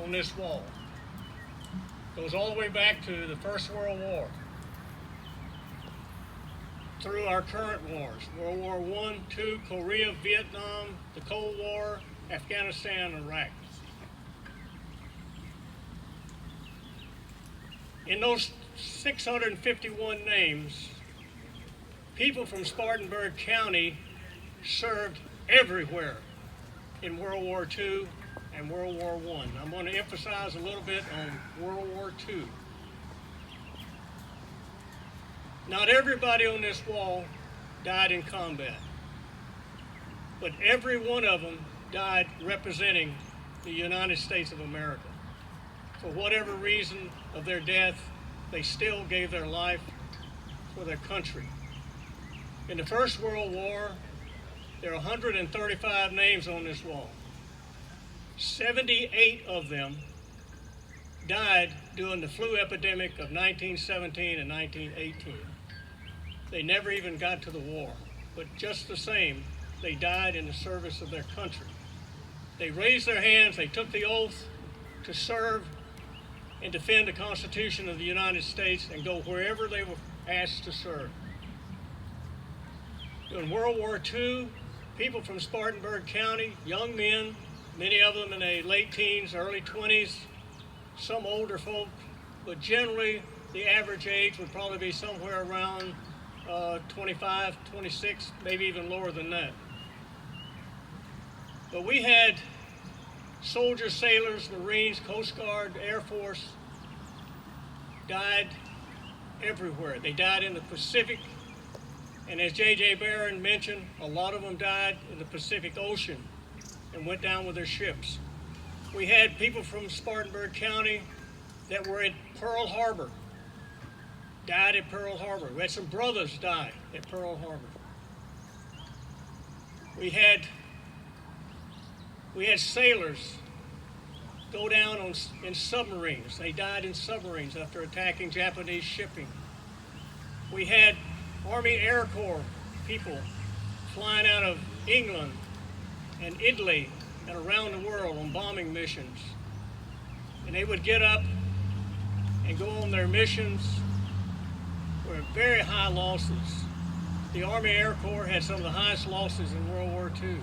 on this wall. Goes all the way back to the First World War, through our current wars, World War I, II, Korea, Vietnam, the Cold War, Afghanistan, and Iraq. In those 651 names, people from Spartanburg County served everywhere in World War II and World War I. I'm going to emphasize a little bit on World War II. Not everybody on this wall died in combat, but every one of them died representing the United States of America. For whatever reason of their death, they still gave their life for their country. In the First World War, there are 135 names on this wall. 78 of them died during the flu epidemic of 1917 and 1918. They never even got to the war, but just the same, they died in the service of their country. They raised their hands, they took the oath to serve and defend the Constitution of the United States and go wherever they were asked to serve. During World War II, people from Spartanburg County, young men, many of them in their late teens, early 20s, some older folk, but generally the average age would probably be somewhere around 25, 26, maybe even lower than that. But we had soldiers, sailors, Marines, Coast Guard, Air Force died everywhere. They died in the Pacific, and as J.J. Barron mentioned, a lot of them died in the Pacific Ocean and went down with their ships. We had people from Spartanburg County that were at Pearl Harbor, died at Pearl Harbor. We had some brothers die at Pearl Harbor. We had sailors go down in submarines. They died in submarines after attacking Japanese shipping. We had Army Air Corps people flying out of England and Italy and around the world on bombing missions. And they would get up and go on their missions with very high losses. The Army Air Corps had some of the highest losses in World War II.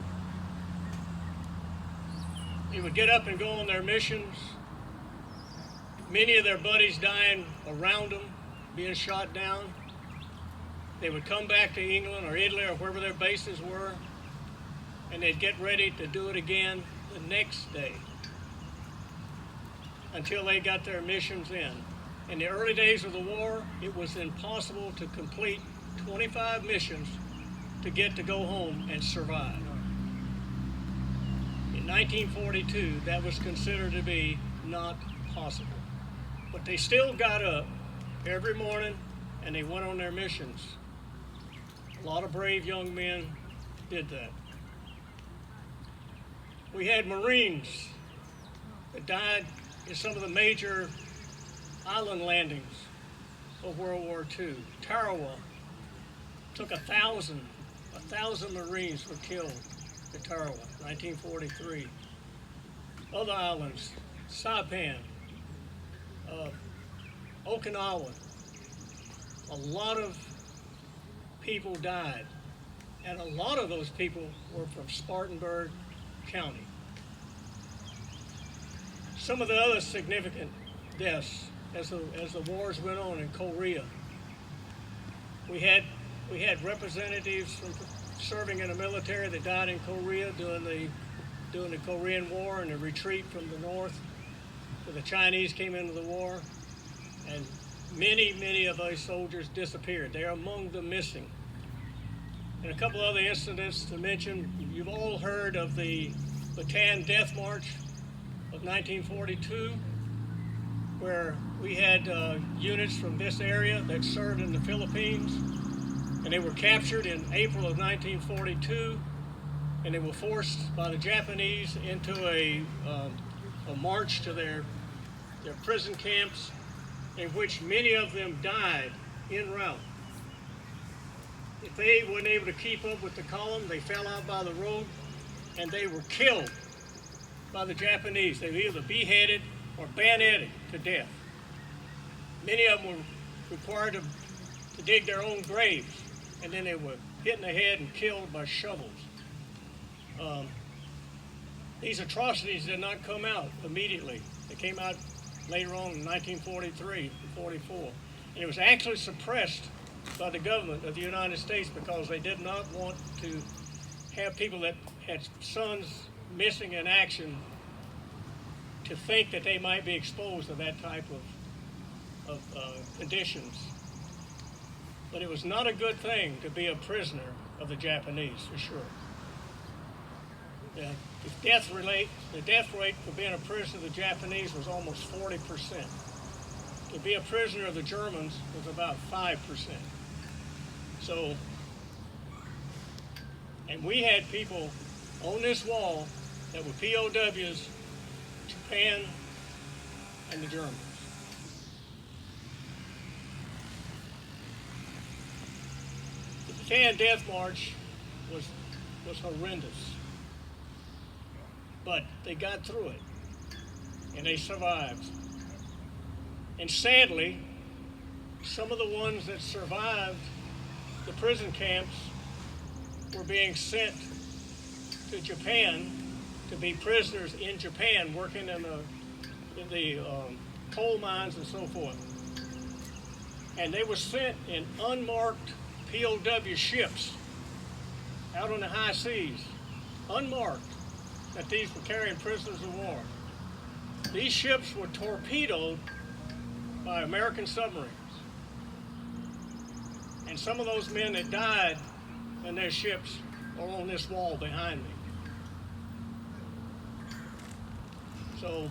They would get up and go on their missions, many of their buddies dying around them, being shot down. They would come back to England or Italy or wherever their bases were, and they'd get ready to do it again the next day until they got their missions in. In the early days of the war, it was impossible to complete 25 missions to get to go home and survive. In 1942, that was considered to be not possible. But they still got up every morning and they went on their missions. A lot of brave young men did that. We had Marines that died in some of the major island landings of World War II. Tarawa took 1,000 Marines were killed at Tarawa, 1943. Other islands, Saipan, Okinawa, a lot of people died, and a lot of those people were from Spartanburg County. Some of the other significant deaths as the wars went on in Korea. We had representatives from serving in the military that died in Korea during the Korean War and the retreat from the north. So the Chinese came into the war, and many of those soldiers disappeared. They are among the missing. And a couple other incidents to mention. You've all heard of the Bataan Death March of 1942, where we had units from this area that served in the Philippines, and they were captured in April of 1942, and they were forced by the Japanese into a march to their prison camps, in which many of them died en route. If they weren't able to keep up with the column, they fell out by the road, and they were killed by the Japanese. They were either beheaded or bayoneted to death. Many of them were required to dig their own graves, and then they were hit in the head and killed by shovels. These atrocities did not come out immediately. They came out later on in 1943 and 44. And it was actually suppressed by the government of the United States because they did not want to have people that had sons missing in action to think that they might be exposed to that type of conditions. But it was not a good thing to be a prisoner of the Japanese, for sure. The death rate for being a prisoner of the Japanese was almost 40%. To be a prisoner of the Germans was about 5%. So, and we had people on this wall that were POWs, Japan and the Germans. The Japan Death March was horrendous. But they got through it, and they survived. And sadly, some of the ones that survived the prison camps were being sent to Japan to be prisoners in Japan, working in the coal mines and so forth. And they were sent in unmarked POW ships out on the high seas, unmarked, that these were carrying prisoners of war. These ships were torpedoed by American submarines. And some of those men that died in their ships are on this wall behind me. So,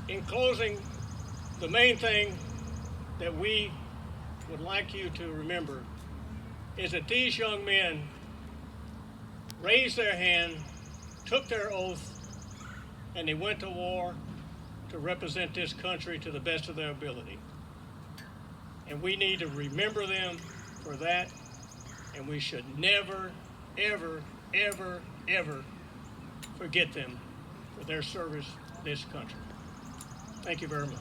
in closing, the main thing that we would like you to remember is that these young men raised their hand, took their oath, and they went to war to represent this country to the best of their ability. And we need to remember them for that, and we should never, ever, ever, ever forget them for their service to this country. Thank you very much.